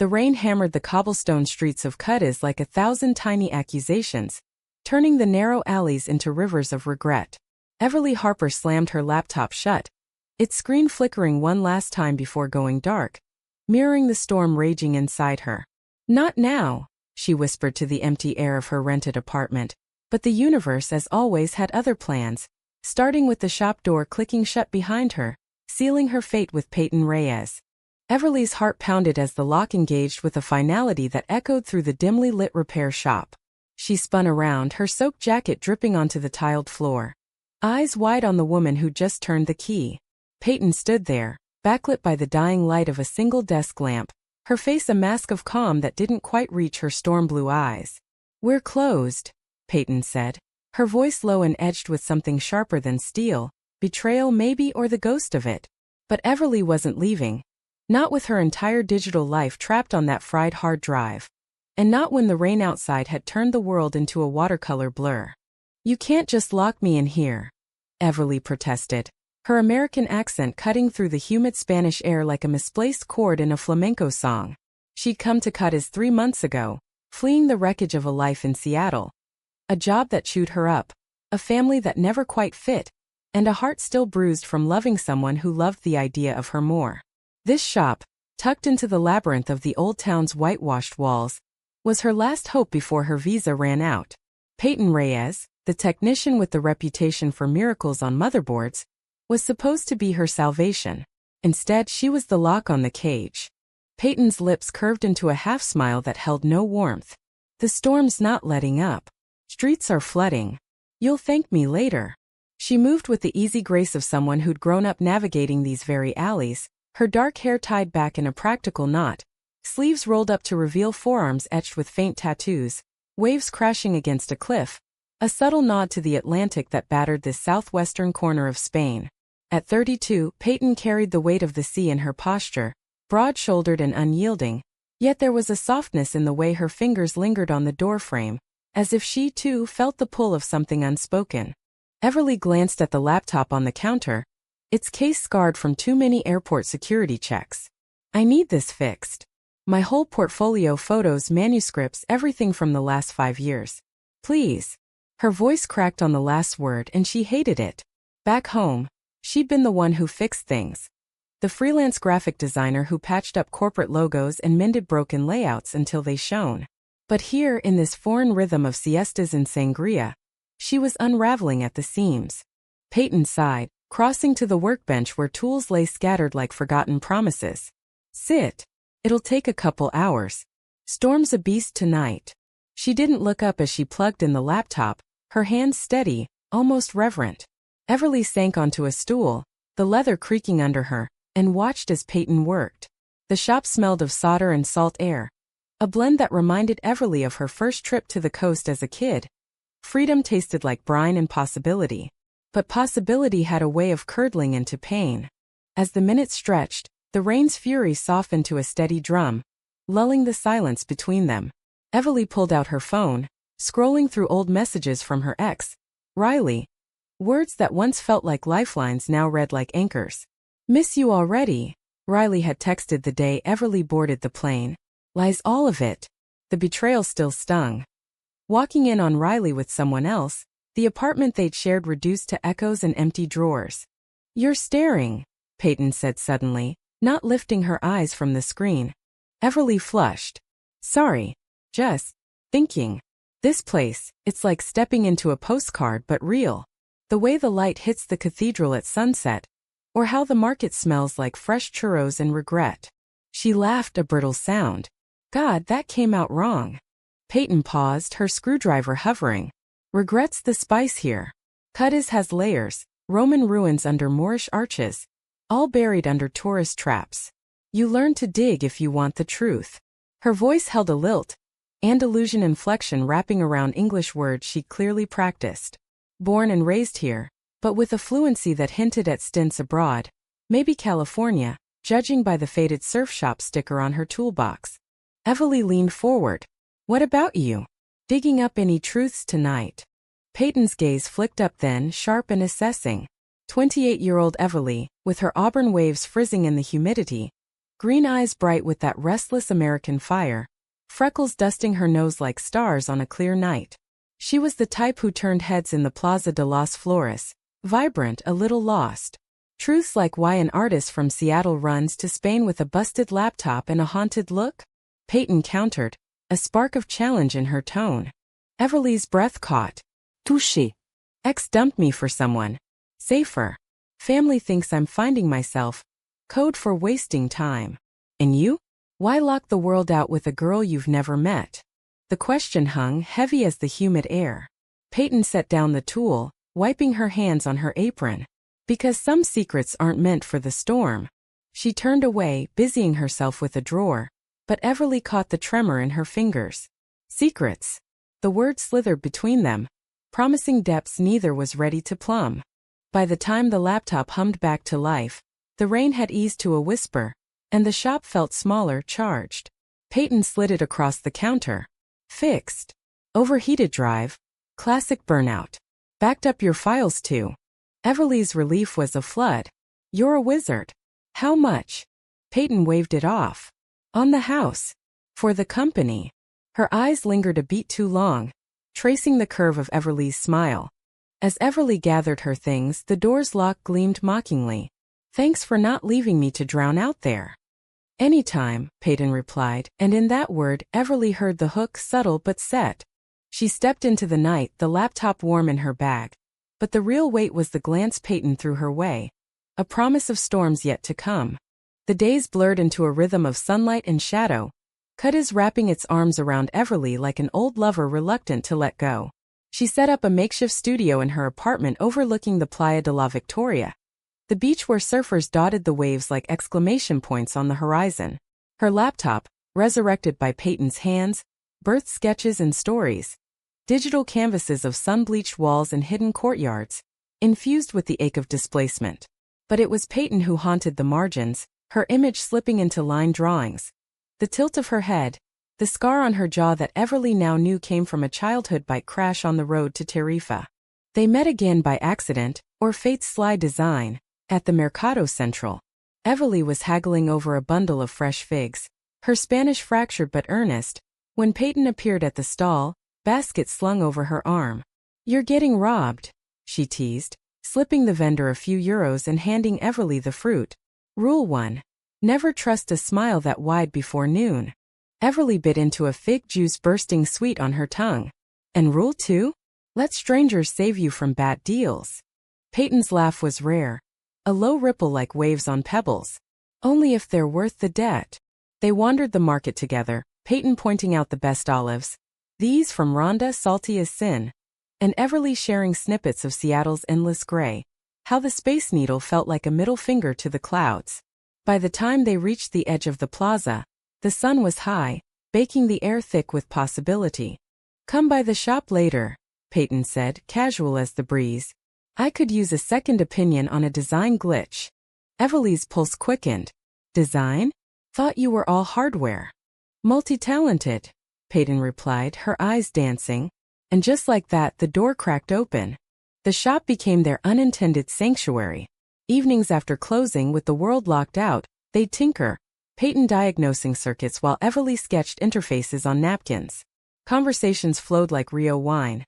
The rain hammered the cobblestone streets of Cadiz like 1,000 tiny accusations, turning the narrow alleys into rivers of regret. Everly Harper slammed her laptop shut, its screen flickering one last time before going dark, mirroring the storm raging inside her. "Not now," she whispered to the empty air of her rented apartment. But the universe, as always, had other plans, starting with the shop door clicking shut behind her, sealing her fate with Peyton Reyes. Everly's heart pounded as the lock engaged with a finality that echoed through the dimly lit repair shop. She spun around, her soaked jacket dripping onto the tiled floor, eyes wide on the woman who'd just turned the key. Peyton stood there, backlit by the dying light of a single desk lamp, her face a mask of calm that didn't quite reach her storm-blue eyes. "We're closed," Peyton said, her voice low and edged with something sharper than steel, betrayal maybe, or the ghost of it. But Everly wasn't leaving. Not with her entire digital life trapped on that fried hard drive. And not when the rain outside had turned the world into a watercolor blur. "You can't just lock me in here," Everly protested, her American accent cutting through the humid Spanish air like a misplaced chord in a flamenco song. She'd come to Cadiz 3 months ago, fleeing the wreckage of a life in Seattle. A job that chewed her up, a family that never quite fit, and a heart still bruised from loving someone who loved the idea of her more. This shop, tucked into the labyrinth of the old town's whitewashed walls, was her last hope before her visa ran out. Peyton Reyes, the technician with the reputation for miracles on motherboards, was supposed to be her salvation. Instead, she was the lock on the cage. Peyton's lips curved into a half-smile that held no warmth. "The storm's not letting up. Streets are flooding. You'll thank me later." She moved with the easy grace of someone who'd grown up navigating these very alleys, her dark hair tied back in a practical knot, sleeves rolled up to reveal forearms etched with faint tattoos, waves crashing against a cliff, a subtle nod to the Atlantic that battered this southwestern corner of Spain. At 32, Peyton carried the weight of the sea in her posture, broad-shouldered and unyielding, yet there was a softness in the way her fingers lingered on the doorframe, as if she too felt the pull of something unspoken. Everly glanced at the laptop on the counter, its case scarred from too many airport security checks. "I need this fixed. My whole portfolio, photos, manuscripts, everything from the last 5 years. Please." Her voice cracked on the last word and she hated it. Back home, she'd been the one who fixed things. The freelance graphic designer who patched up corporate logos and mended broken layouts until they shone. But here, in this foreign rhythm of siestas and sangria, she was unraveling at the seams. Peyton sighed, crossing to the workbench where tools lay scattered like forgotten promises. "Sit. It'll take a couple hours. Storm's a beast tonight." She didn't look up as she plugged in the laptop, her hands steady, almost reverent. Everly sank onto a stool, the leather creaking under her, and watched as Peyton worked. The shop smelled of solder and salt air, a blend that reminded Everly of her first trip to the coast as a kid. Freedom tasted like brine and possibility. But possibility had a way of curdling into pain. As the minutes stretched, the rain's fury softened to a steady drum, lulling the silence between them. Everly pulled out her phone, scrolling through old messages from her ex, Riley. Words that once felt like lifelines now read like anchors. "Miss you already," Riley had texted the day Everly boarded the plane. "Lies, all of it." The betrayal still stung. Walking in on Riley with someone else, the apartment they'd shared reduced to echoes and empty drawers. "You're staring," Peyton said suddenly, not lifting her eyes from the screen. Everly flushed. "Sorry. Just thinking. This place, it's like stepping into a postcard but real. The way the light hits the cathedral at sunset, or how the market smells like fresh churros and regret." She laughed, a brittle sound. "God, that came out wrong." Peyton paused, her screwdriver hovering. "Regret's the spice here. Cadiz has layers, Roman ruins under Moorish arches, all buried under tourist traps. You learn to dig if you want the truth." Her voice held a lilt, Andalusian inflection wrapping around English words she'd clearly practiced. Born and raised here, but with a fluency that hinted at stints abroad, maybe California, judging by the faded surf shop sticker on her toolbox. Everly leaned forward. "What about you? Digging up any truths tonight?" Peyton's gaze flicked up then, sharp and assessing. 28-year-old Everly, with her auburn waves frizzing in the humidity, green eyes bright with that restless American fire, freckles dusting her nose like stars on a clear night. She was the type who turned heads in the Plaza de las Flores, vibrant, a little lost. Truths like why an artist from Seattle runs to Spain with a busted laptop and a haunted look? Peyton countered, a spark of challenge in her tone. Everly's breath caught. Touché. Ex dumped me for someone safer. Family thinks I'm finding myself. Code for wasting time. And you? Why lock the world out with a girl you've never met? The question hung heavy as the humid air. Peyton set down the tool, wiping her hands on her apron. Because some secrets aren't meant for the storm. She turned away, busying herself with a drawer, but Everly caught the tremor in her fingers. Secrets. The word slithered between them, promising depths neither was ready to plumb. By the time the laptop hummed back to life, the rain had eased to a whisper, and the shop felt smaller, charged. Peyton slid it across the counter. Fixed. Overheated drive. Classic burnout. Backed up your files too. Everly's relief was a flood. You're a wizard. How much? Peyton waved it off. On the house. For the company. Her eyes lingered a beat too long, tracing the curve of Everly's smile. As Everly gathered her things, the door's lock gleamed mockingly. Thanks for not leaving me to drown out there. Anytime, Peyton replied, and in that word, Everly heard the hook subtle but set. She stepped into the night, the laptop warm in her bag. But the real weight was the glance Peyton threw her way. A promise of storms yet to come. The days blurred into a rhythm of sunlight and shadow. Cudis wrapping its arms around Everly like an old lover reluctant to let go. She set up a makeshift studio in her apartment overlooking the Playa de la Victoria, the beach where surfers dotted the waves like exclamation points on the horizon. Her laptop, resurrected by Peyton's hands, birthed sketches and stories. Digital canvases of sun-bleached walls and hidden courtyards, infused with the ache of displacement. But it was Peyton who haunted the margins, her image slipping into line drawings. The tilt of her head, the scar on her jaw that Everly now knew came from a childhood bike crash on the road to Tarifa. They met again by accident, or fate's sly design, at the Mercado Central. Everly was haggling over a bundle of fresh figs, her Spanish fractured but earnest, when Peyton appeared at the stall, basket slung over her arm. You're getting robbed, she teased, slipping the vendor a few euros and handing Everly the fruit. Rule 1. Never trust a smile that wide before noon. Everly bit into a fig juice bursting sweet on her tongue. And rule 2? Let strangers save you from bad deals. Peyton's laugh was rare, a low ripple like waves on pebbles. Only if they're worth the debt. They wandered the market together, Peyton pointing out the best olives. These from Rhonda, salty as sin. And Everly sharing snippets of Seattle's endless gray. How the Space Needle felt like a middle finger to the clouds. By the time they reached the edge of the plaza, the sun was high, baking the air thick with possibility. Come by the shop later, Peyton said, casual as the breeze. I could use a second opinion on a design glitch. Everly's pulse quickened. Design? Thought you were all hardware. Multi-talented, Peyton replied, her eyes dancing. And just like that, the door cracked open. The shop became their unintended sanctuary. Evenings after closing with the world locked out, they'd tinker, Peyton diagnosing circuits while Everly sketched interfaces on napkins. Conversations flowed like Rio wine.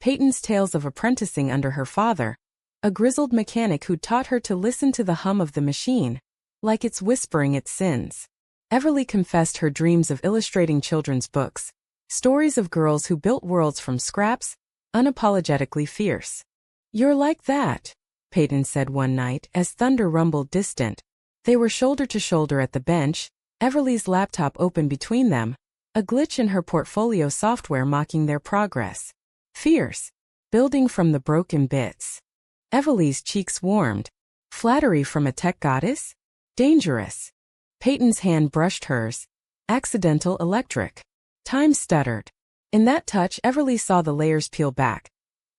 Peyton's tales of apprenticing under her father, a grizzled mechanic who'd taught her to listen to the hum of the machine, like it's whispering its sins. Everly confessed her dreams of illustrating children's books, stories of girls who built worlds from scraps, unapologetically fierce. You're like that, Peyton said one night as thunder rumbled distant. They were shoulder to shoulder at the bench, Everly's laptop open between them, a glitch in her portfolio software mocking their progress. Fierce. Building from the broken bits. Everly's cheeks warmed. Flattery from a tech goddess? Dangerous. Peyton's hand brushed hers. Accidental electric. Time stuttered. In that touch, Everly saw the layers peel back.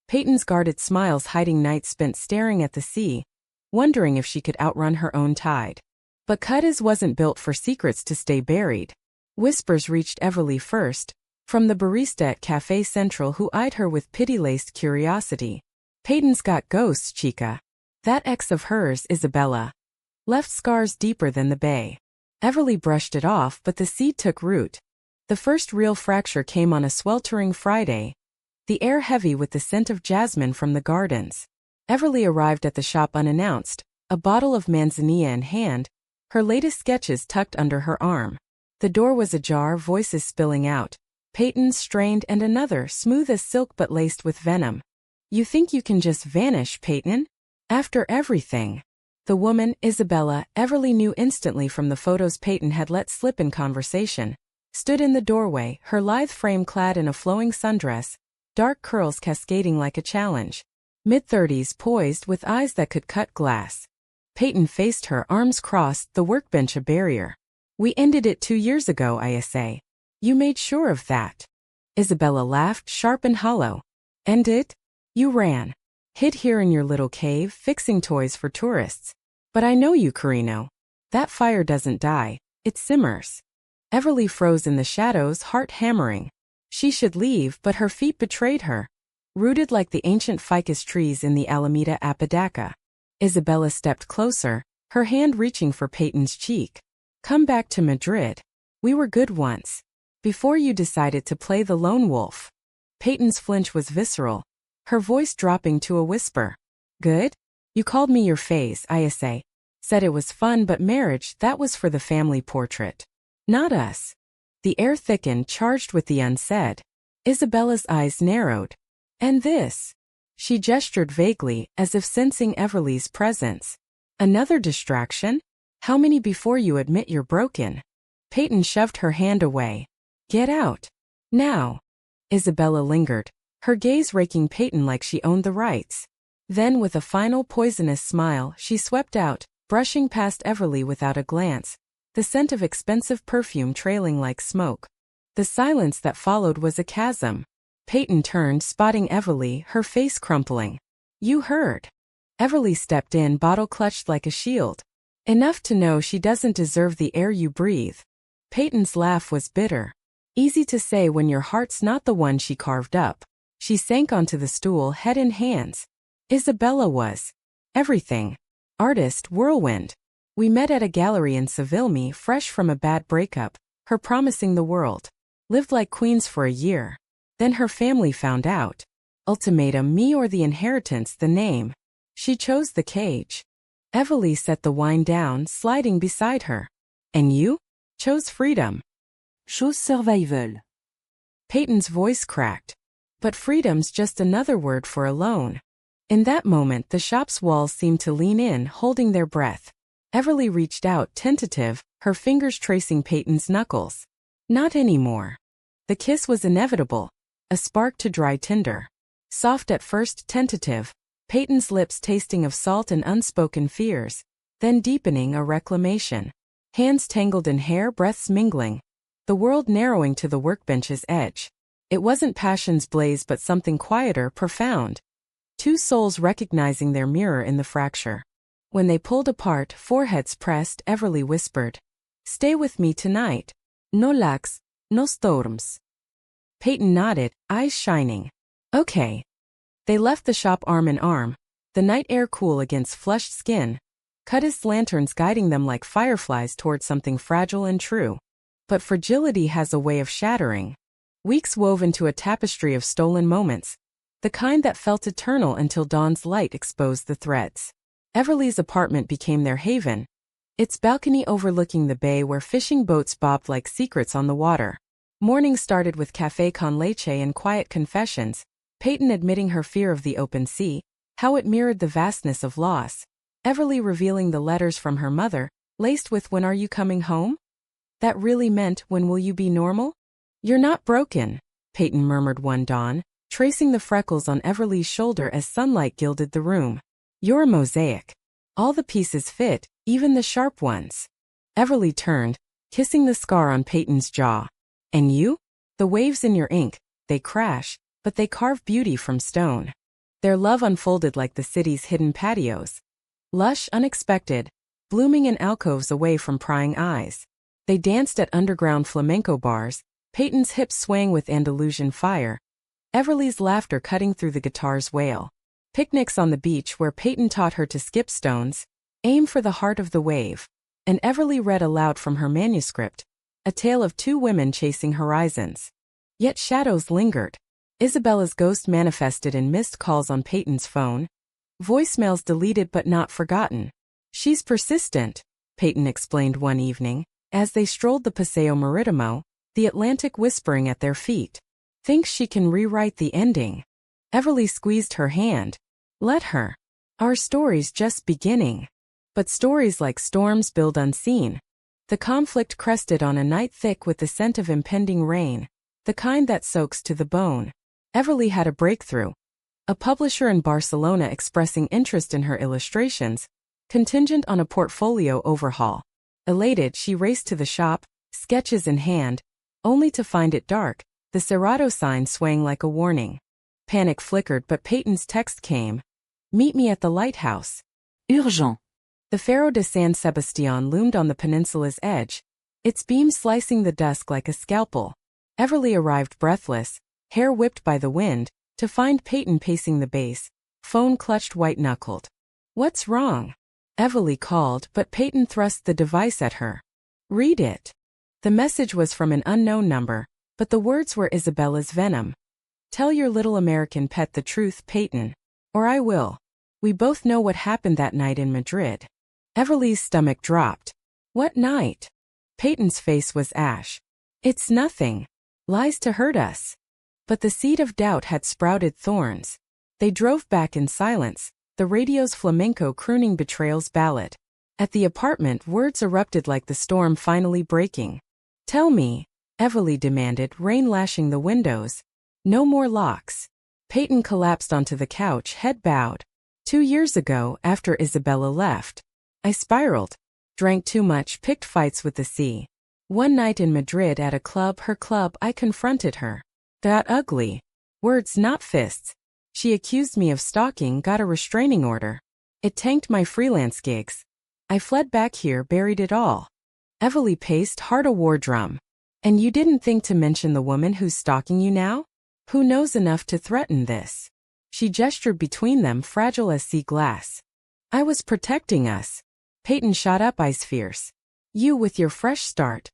Peyton's guarded smiles hiding nights spent staring at the sea, wondering if she could outrun her own tide. But Cudis wasn't built for secrets to stay buried. Whispers reached Everly first, from the barista at Café Central who eyed her with pity-laced curiosity. Peyton's got ghosts, chica. That ex of hers, Isabella, left scars deeper than the bay. Everly brushed it off, but the seed took root. The first real fracture came on a sweltering Friday, the air heavy with the scent of jasmine from the gardens. Everly arrived at the shop unannounced, a bottle of manzanilla in hand, her latest sketches tucked under her arm. The door was ajar, voices spilling out. Peyton's strained and another, smooth as silk but laced with venom. "You think you can just vanish, Peyton? After everything?" The woman, Isabella, Everly knew instantly from the photos Peyton had let slip in conversation, stood in the doorway, her lithe frame clad in a flowing sundress, dark curls cascading like a challenge. Mid-30s, poised, with eyes that could cut glass. Peyton faced her, arms crossed, the workbench a barrier. "We ended it 2 years ago, I say. You made sure of that." Isabella laughed, sharp and hollow. "And it? You ran. Hid here in your little cave, fixing toys for tourists. But I know you, Carino. That fire doesn't die, it simmers." Everly froze in the shadows, heart hammering. She should leave, but her feet betrayed her. Rooted like the ancient ficus trees in the Alameda Apodaca. Isabella stepped closer, her hand reaching for Peyton's cheek. "Come back to Madrid. We were good once. Before you decided to play the lone wolf." Peyton's flinch was visceral, her voice dropping to a whisper. "Good? You called me your phase, I say. Said it was fun, but marriage, that was for the family portrait. Not us." The air thickened, charged with the unsaid. Isabella's eyes narrowed. "And this?" She gestured vaguely, as if sensing Everly's presence. "Another distraction? How many before you admit you're broken?" Peyton shoved her hand away. "Get out. Now." Isabella lingered, her gaze raking Peyton like she owned the rights. Then, with a final poisonous smile, she swept out, brushing past Everly without a glance, the scent of expensive perfume trailing like smoke. The silence that followed was a chasm. Peyton turned, spotting Everly, her face crumpling. "You heard." Everly stepped in, bottle clutched like a shield. "Enough to know she doesn't deserve the air you breathe." Peyton's laugh was bitter. Easy to say when your heart's not the one she carved up. She sank onto the stool, head in hands. Isabella was everything. Artist, whirlwind. We met at a gallery in Seville, me fresh from a bad breakup, her promising the world. Lived like queens for a year. Then her family found out. Ultimatum, me or the inheritance, the name. She chose the cage. Everly set the wine down, sliding beside her. "And you?" "Chose freedom." "Chose survival." Peyton's voice cracked. "But freedom's just another word for alone." In that moment, the shop's walls seemed to lean in, holding their breath. Everly reached out, tentative, her fingers tracing Peyton's knuckles. Not anymore. The kiss was inevitable, a spark to dry tinder. Soft at first, tentative, Peyton's lips tasting of salt and unspoken fears, then deepening a reclamation. Hands tangled in hair, breaths mingling. The world narrowing to the workbench's edge. It wasn't passion's blaze but something quieter, profound. Two souls recognizing their mirror in the fracture. When they pulled apart, foreheads pressed, Everly whispered, "Stay with me tonight. No lax, no storms." Peyton nodded, eyes shining. "Okay." They left the shop arm in arm, the night air cool against flushed skin, Cuttis lanterns guiding them like fireflies toward something fragile and true. But fragility has a way of shattering. Weeks wove into a tapestry of stolen moments, the kind that felt eternal until dawn's light exposed the threads. Everly's apartment became their haven, its balcony overlooking the bay where fishing boats bobbed like secrets on the water. Morning started with café con leche and quiet confessions, Peyton admitting her fear of the open sea, how it mirrored the vastness of loss. Everly revealing the letters from her mother, laced with "When are you coming home?" That really meant, "When will you be normal?" "You're not broken," Peyton murmured one dawn, tracing the freckles on Everly's shoulder as sunlight gilded the room. "You're a mosaic. All the pieces fit, even the sharp ones." Everly turned, kissing the scar on Peyton's jaw. "And you? The waves in your ink, they crash, but they carve beauty from stone." Their love unfolded like the city's hidden patios. Lush, unexpected, blooming in alcoves away from prying eyes. They danced at underground flamenco bars, Peyton's hips swaying with Andalusian fire, Everly's laughter cutting through the guitar's wail. Picnics on the beach where Peyton taught her to skip stones, aim for the heart of the wave. and Everly read aloud from her manuscript, a tale of two women chasing horizons. Yet shadows lingered. Isabella's ghost manifested in missed calls on Peyton's phone. Voicemails deleted but not forgotten. She's persistent, Peyton explained one evening, as they strolled the Paseo Maritimo, the Atlantic whispering at their feet. Thinks she can rewrite the ending. Everly squeezed her hand. Let her. Our story's just beginning. But stories like storms build unseen. The conflict crested on a night thick with the scent of impending rain, the kind that soaks to the bone. Everly had a breakthrough. A publisher in Barcelona expressing interest in her illustrations, contingent on a portfolio overhaul. Elated, she raced to the shop, sketches in hand, only to find it dark, the Cerrado sign swaying like a warning. Panic flickered, but Peyton's text came. Meet me at the lighthouse. Urgent. The Faro de San Sebastián loomed on the peninsula's edge, its beams slicing the dusk like a scalpel. Everly arrived breathless, hair whipped by the wind, to find Peyton pacing the base, phone clutched white-knuckled. What's wrong? Everly called, but Peyton thrust the device at her. Read it. The message was from an unknown number, but the words were Isabella's venom. Tell your little American pet the truth, Peyton. Or I will. We both know what happened that night in Madrid. Everly's stomach dropped. What night? Peyton's face was ash. It's nothing. Lies to hurt us. But the seed of doubt had sprouted thorns. They drove back in silence, the radio's flamenco crooning betrayal's ballad. At the apartment, words erupted like the storm finally breaking. Tell me, Everly demanded, rain lashing the windows. No more locks. Peyton collapsed onto the couch, head bowed. 2 years ago, after Isabella left, I spiraled, drank too much, picked fights with the sea. One night in Madrid at a club, her club, I confronted her. Got ugly. Words, not fists. She accused me of stalking, got a restraining order. It tanked my freelance gigs. I fled back here, buried it all. Everly paced, heart a war drum. And you didn't think to mention the woman who's stalking you now? Who knows enough to threaten this? She gestured between them, fragile as sea glass. I was protecting us. Peyton shot up, eyes fierce. You with your fresh start.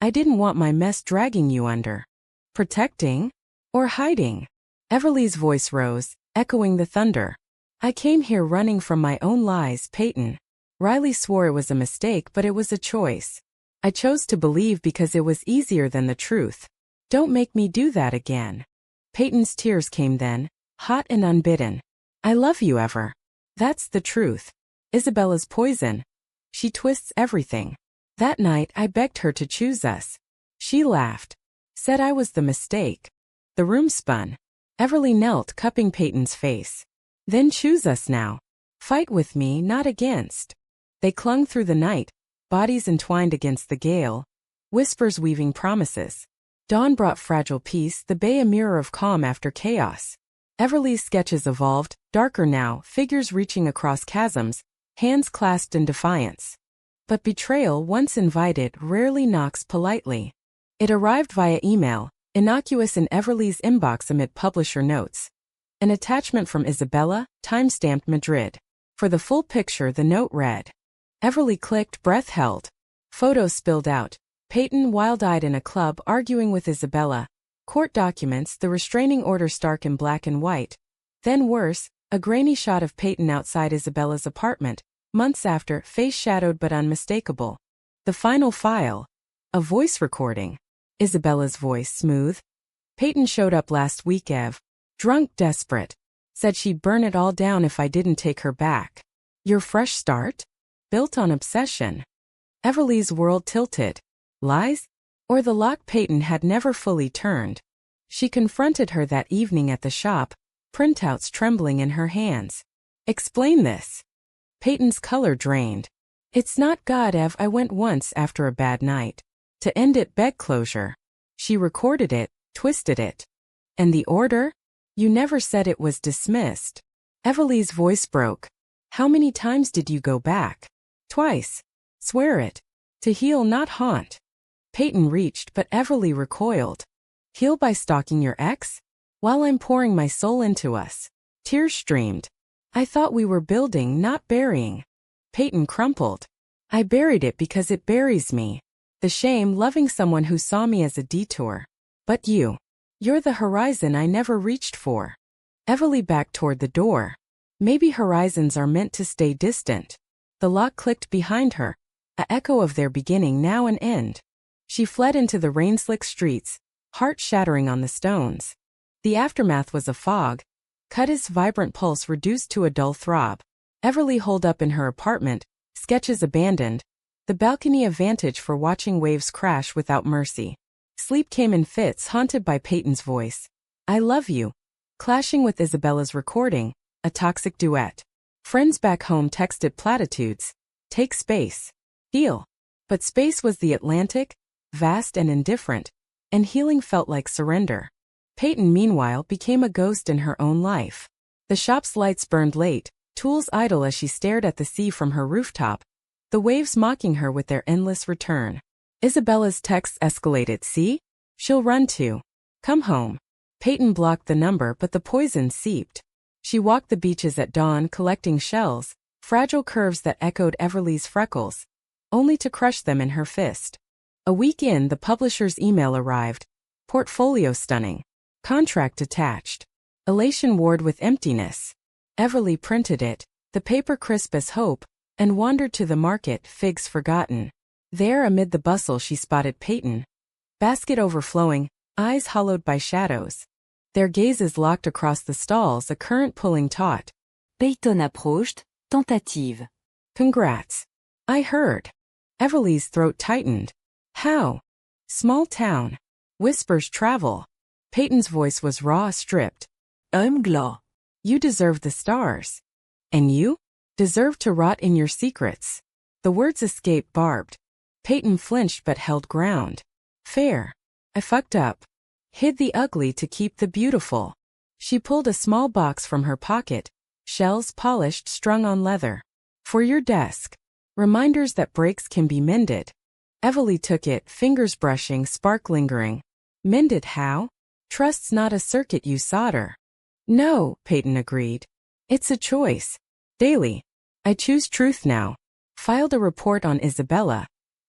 I didn't want my mess dragging you under. Protecting? Or hiding? Everly's voice rose, echoing the thunder. I came here running from my own lies, Peyton. Riley swore it was a mistake, but it was a choice. I chose to believe because it was easier than the truth. Don't make me do that again. Peyton's tears came then, hot and unbidden. I love you, Ever. That's the truth. Isabella's poison. She twists everything. That night I begged her to choose us. She laughed. Said I was the mistake. The room spun. Everly knelt, cupping Peyton's face. Then choose us now. Fight with me, not against. They clung through the night, bodies entwined against the gale, whispers weaving promises. Dawn brought fragile peace, the bay a mirror of calm after chaos. Everly's sketches evolved, darker now, figures reaching across chasms, hands clasped in defiance. But betrayal, once invited, rarely knocks politely. It arrived via email, innocuous in Everly's inbox amid publisher notes. An attachment from Isabella, time-stamped Madrid. For the full picture, the note read. Everly clicked, breath held. Photos spilled out. Peyton, wild-eyed in a club, arguing with Isabella. Court documents, the restraining order stark in black and white. Then worse, a grainy shot of Peyton outside Isabella's apartment, months after, face shadowed but unmistakable. The final file. A voice recording. Isabella's voice, smooth. Peyton showed up last week, Ev. Drunk, desperate. Said she'd burn it all down if I didn't take her back. Your fresh start? Built on obsession. Everly's world tilted. Lies? Or the lock Peyton had never fully turned. She confronted her that evening at the shop, printouts trembling in her hands. Explain this. Peyton's color drained. It's not God, Ev. I went once after a bad night. To end it, bed closure. She recorded it, twisted it. And the order? You never said it was dismissed. Everly's voice broke. How many times did you go back? Twice. Swear it. To heal, not haunt. Peyton reached, but Everly recoiled. Heal by stalking your ex? While I'm pouring my soul into us. Tears streamed. I thought we were building, not burying. Peyton crumpled. I buried it because it buries me. The shame loving someone who saw me as a detour. But you're the horizon I never reached for. Everly backed toward the door. Maybe horizons are meant to stay distant. The lock clicked behind her, an echo of their beginning now and end. She fled into the rain-slick streets, heart shattering on the stones. The aftermath was a fog. Cuttis' vibrant pulse reduced to a dull throb. Everly holed up in her apartment, sketches abandoned, the balcony a vantage for watching waves crash without mercy. Sleep came in fits, haunted by Peyton's voice. I love you. Clashing with Isabella's recording, a toxic duet. Friends back home texted platitudes. Take space. Heal. But space was the Atlantic, vast and indifferent, and healing felt like surrender. Peyton, meanwhile, became a ghost in her own life. The shop's lights burned late, tools idle as she stared at the sea from her rooftop, the waves mocking her with their endless return. Isabella's texts escalated. See? She'll run too. Come home. Peyton blocked the number, but the poison seeped. She walked the beaches at dawn collecting shells, fragile curves that echoed Everly's freckles, only to crush them in her fist. A week in, the publisher's email arrived. Portfolio stunning. Contract attached. Elation warred with emptiness. Everly printed it, the paper crisp as hope, and wandered to the market, figs forgotten. There amid the bustle she spotted Peyton. Basket overflowing, eyes hollowed by shadows. Their gazes locked across the stalls, a current pulling taut. Peyton approached, tentative. Congrats. I heard. Everly's throat tightened. How? Small town. Whispers travel. Peyton's voice was raw, stripped. I'm glad. You deserve the stars. And you? Deserve to rot in your secrets. The words escaped barbed. Peyton flinched but held ground. Fair. I fucked up. Hid the ugly to keep the beautiful. She pulled a small box from her pocket, shells polished, strung on leather. For your desk. Reminders that breaks can be mended. Everly took it, fingers brushing, spark lingering. Mended how? Trust's not a circuit you solder. No, Peyton agreed. It's a choice. Daily. I choose truth now. Filed a report on Isabella.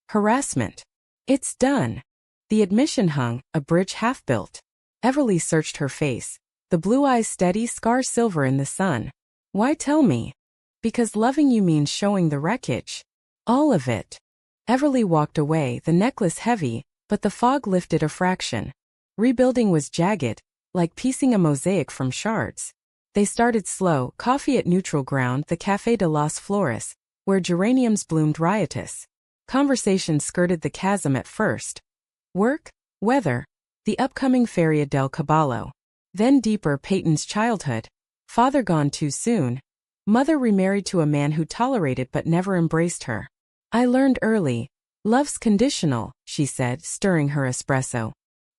Harassment. It's done. The admission hung, a bridge half built. Everly searched her face, the blue eyes steady, scar silver in the sun. Why tell me? Because loving you means showing the wreckage. All of it. Everly walked away, the necklace heavy, but the fog lifted a fraction. Rebuilding was jagged, like piecing a mosaic from shards. They started slow, coffee at neutral ground, the Café de las Flores, where geraniums bloomed riotous. Conversation skirted the chasm at first. Work, weather, the upcoming Feria del Caballo. Then deeper, Peyton's childhood. Father gone too soon. Mother remarried to a man who tolerated but never embraced her. I learned early. Love's conditional, she said, stirring her espresso.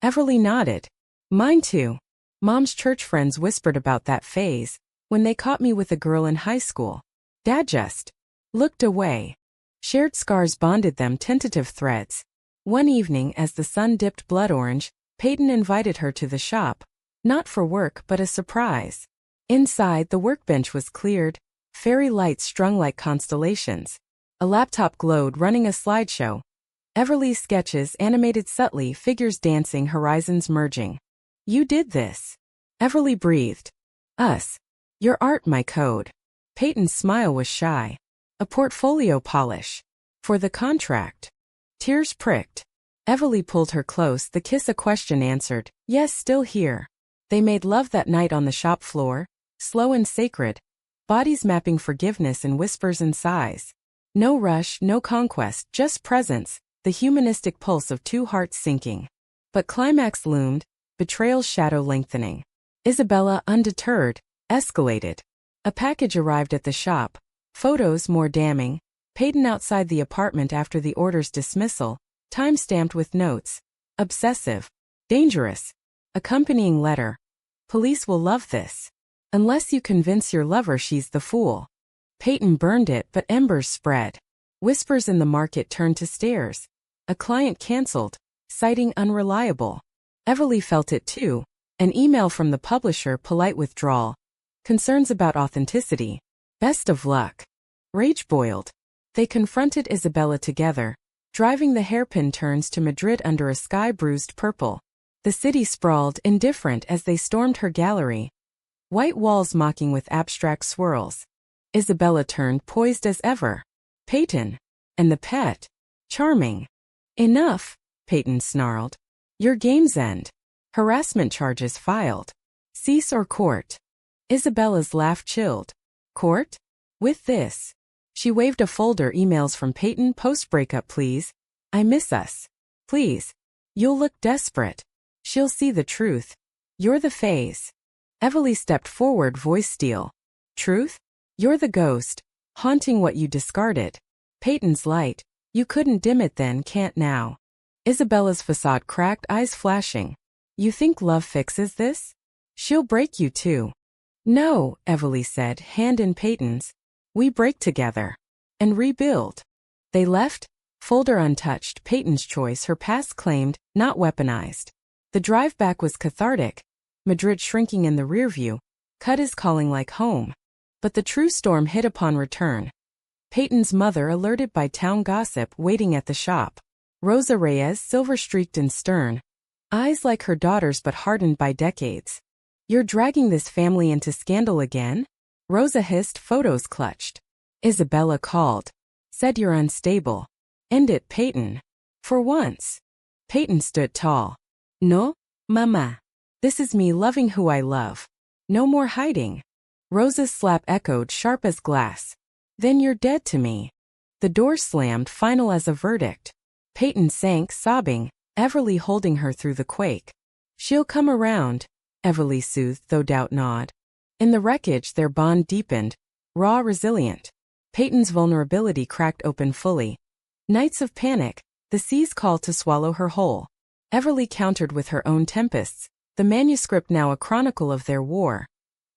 Everly nodded. Mine too. Mom's church friends whispered about that phase, when they caught me with a girl in high school. Dad just looked away. Shared scars bonded them, tentative threads. One evening, as the sun dipped blood orange, Peyton invited her to the shop. Not for work, but a surprise. Inside, the workbench was cleared, fairy lights strung like constellations. A laptop glowed, running a slideshow. Everly's sketches animated subtly, figures dancing, horizons merging. You did this. Everly breathed. Us. Your art, my code. Peyton's smile was shy. A portfolio polish. For the contract. Tears pricked. Everly pulled her close, the kiss a question answered. Yes, still here. They made love that night on the shop floor, slow and sacred, bodies mapping forgiveness in whispers and sighs. No rush, no conquest, just presence, the humanistic pulse of two hearts sinking. But climax loomed, betrayal's shadow lengthening. Isabella, undeterred, escalated. A package arrived at the shop. Photos more damning. Peyton outside the apartment after the order's dismissal, time-stamped with notes. Obsessive. Dangerous. Accompanying letter. Police will love this. Unless you convince your lover she's the fool. Peyton burned it, but embers spread. Whispers in the market turned to stares. A client canceled, citing unreliable. Everly felt it too. An email from the publisher, polite withdrawal. Concerns about authenticity. Best of luck. Rage boiled. They confronted Isabella together, driving the hairpin turns to Madrid under a sky-bruised purple. The city sprawled indifferent as they stormed her gallery, white walls mocking with abstract swirls. Isabella turned poised as ever. Peyton. And the pet. Charming. Enough, Peyton snarled. Your game's end. Harassment charges filed. Cease or court. Isabella's laugh chilled. Court? With this. She waved a folder emails from Peyton post-breakup please. I miss us. Please. You'll look desperate. She'll see the truth. You're the phase. Everly stepped forward, voice steel. Truth? You're the ghost, haunting what you discarded. Peyton's light. You couldn't dim it then, can't now. Isabella's facade cracked, eyes flashing. You think love fixes this? She'll break you too. No, Everly said, hand in Peyton's. We break together. And rebuild. They left, folder untouched, Peyton's choice, her past claimed, not weaponized. The drive back was cathartic, Madrid shrinking in the rearview, Cadiz calling like home. But the true storm hit upon return. Peyton's mother alerted by town gossip waiting at the shop. Rosa Reyes, silver-streaked and stern. Eyes like her daughter's but hardened by decades. You're dragging this family into scandal again? Rosa hissed, photos clutched. Isabella called. Said you're unstable. End it, Peyton. For once. Peyton stood tall. No, mama. This is me loving who I love. No more hiding. Rosa's slap echoed sharp as glass. Then you're dead to me. The door slammed, final as a verdict. Peyton sank, sobbing, Everly holding her through the quake. She'll come around, Everly soothed, though doubt gnawed. In the wreckage their bond deepened, raw, resilient. Peyton's vulnerability cracked open fully. Nights of panic, the sea's call to swallow her whole. Everly countered with her own tempests, the manuscript now a chronicle of their war.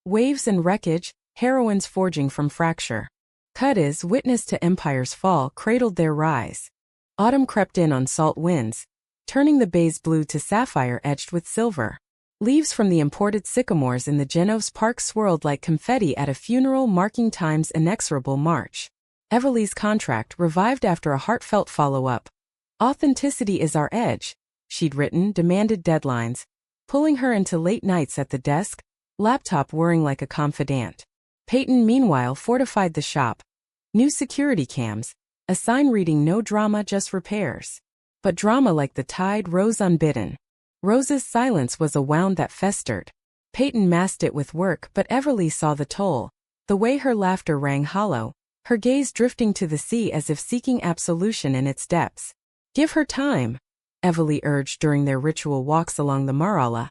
Waves and wreckage, heroines forging from fracture. Cadiz, witness to empire's fall, cradled their rise. Autumn crept in on salt winds, turning the bay's blue to sapphire edged with silver. Leaves from the imported sycamores in the Genoves park swirled like confetti at a funeral marking time's inexorable march. Everly's contract revived after a heartfelt follow-up. Authenticity is our edge, she'd written, demanded deadlines, pulling her into late nights at the desk, laptop whirring like a confidant. Peyton meanwhile fortified the shop. New security cams, a sign reading no drama, just repairs. But drama like the tide rose unbidden. Rosa's silence was a wound that festered. Peyton masked it with work, but Everly saw the toll. The way her laughter rang hollow, her gaze drifting to the sea as if seeking absolution in its depths. Give her time, Everly urged during their ritual walks along the Marala.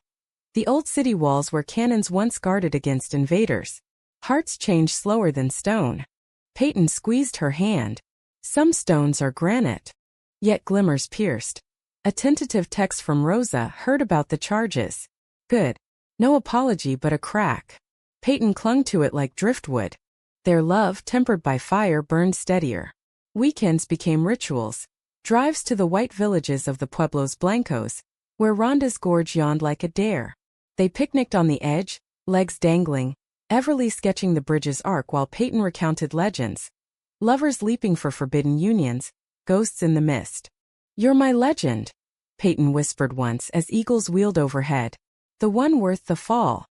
The old city walls where cannons once guarded against invaders. Hearts change slower than stone. Peyton squeezed her hand. Some stones are granite. Yet glimmers pierced. A tentative text from Rosa heard about the charges. Good. No apology but a crack. Peyton clung to it like driftwood. Their love, tempered by fire, burned steadier. Weekends became rituals. Drives to the white villages of the Pueblos Blancos, where Ronda's gorge yawned like a dare. They picnicked on the edge, legs dangling, Everly sketching the bridge's arc while Peyton recounted legends. Lovers leaping for forbidden unions, ghosts in the mist. You're my legend, Peyton whispered once as eagles wheeled overhead. The one worth the fall.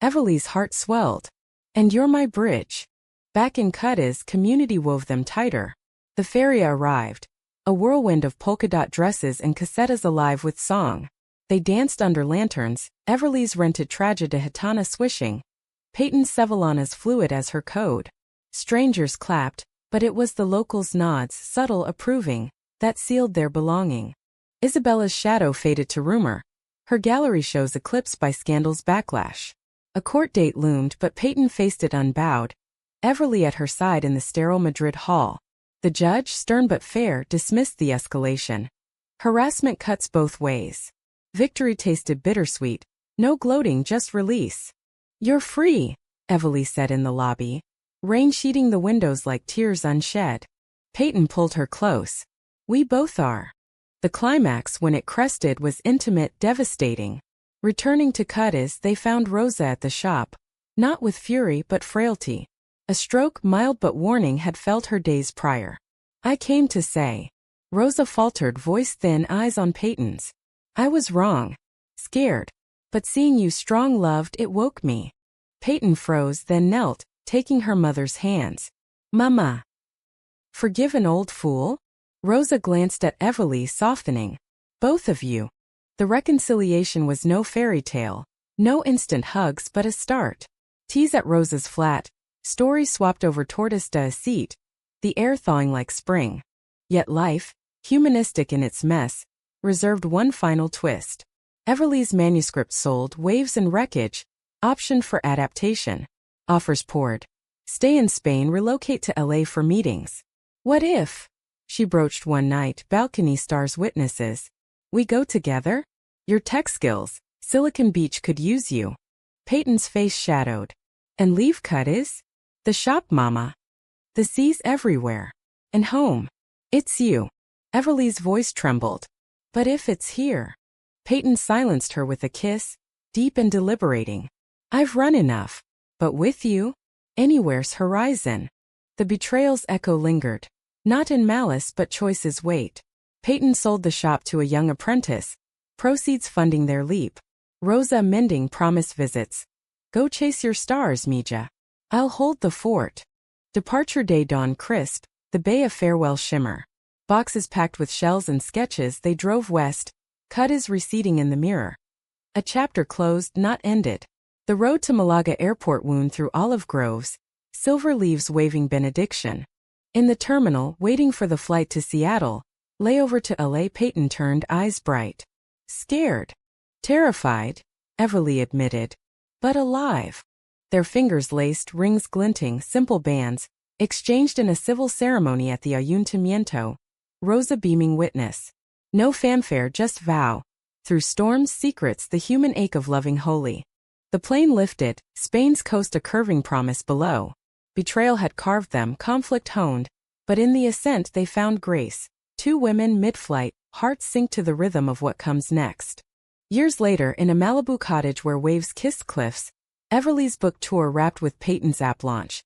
Everly's heart swelled. And you're my bridge. Back in Cadiz, community wove them tighter. The feria arrived. A whirlwind of polka-dot dresses and casetas alive with song. They danced under lanterns, Everly's rented traje de gitana swishing. Peyton's sevillanas fluid as her code. Strangers clapped, but it was the locals' nods, subtle, approving, that sealed their belonging. Isabella's shadow faded to rumor. Her gallery shows eclipsed by scandal's backlash. A court date loomed, but Peyton faced it unbowed. Everly at her side in the sterile Madrid hall. The judge, stern but fair, dismissed the escalation. Harassment cuts both ways. Victory tasted bittersweet. No gloating, just release. You're free, Everly said in the lobby. Rain sheeting the windows like tears unshed. Peyton pulled her close. We both are. The climax, when it crested, was intimate, devastating. Returning to Cadiz, they found Rosa at the shop. Not with fury but frailty. A stroke, mild but warning, had felled her days prior. I came to say. Rosa faltered, voice thin, eyes on Peyton's. I was wrong. Scared. But seeing you strong loved, it woke me. Peyton froze, then knelt, taking her mother's hands. Mama. Forgive an old fool? Rosa glanced at Everly, softening. Both of you. The reconciliation was no fairy tale. No instant hugs, but a start. Teas at Rosa's flat. Stories swapped over tortoise a seat. The air thawing like spring. Yet life, humanistic in its mess, reserved one final twist. Everly's manuscript sold, waves and wreckage, optioned for adaptation. Offers poured. Stay in Spain, relocate to LA for meetings. What if? She broached one night, balcony stars witnesses. We go together? Your tech skills, Silicon Beach could use you. Peyton's face shadowed. And leave Cadiz? The shop, mama. The seas everywhere. And home. It's you. Everly's voice trembled. But if it's here? Peyton silenced her with a kiss, deep and deliberating. I've run enough. But with you? Anywhere's horizon. The betrayal's echo lingered. Not in malice but choices wait. Peyton sold the shop to a young apprentice, proceeds funding their leap. Rosa mending promise visits. Go chase your stars, Mija. I'll hold the fort. Departure day dawn crisp, the bay a farewell shimmer. Boxes packed with shells and sketches, they drove west, Cadiz receding in the mirror. A chapter closed, not ended. The road to Malaga airport wound through olive groves, silver leaves waving benediction. In the terminal, waiting for the flight to Seattle, layover to LA, Peyton turned, eyes bright. Scared. Terrified, Everly admitted. But alive. Their fingers laced, rings glinting, simple bands, exchanged in a civil ceremony at the Ayuntamiento. Rosa beaming witness. No fanfare, just vow. Through storms, secrets, the human ache of loving wholly. The plane lifted, Spain's coast a curving promise below. Betrayal had carved them, conflict honed, but in the ascent they found grace. Two women mid-flight, hearts sync to the rhythm of what comes next. Years later, in a Malibu cottage where waves kissed cliffs, Everly's book tour wrapped with Peyton's app launch.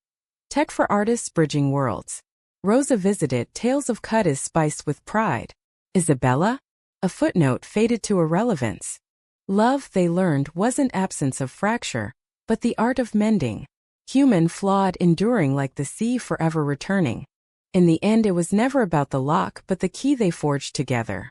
Tech for artists bridging worlds. Rosa visited, tales of Cadiz spiced with pride. Isabella? A footnote faded to irrelevance. Love, they learned, wasn't absence of fracture, but the art of mending. Human, flawed, enduring like the sea, forever returning. In the end, it was never about the lock but the key they forged together.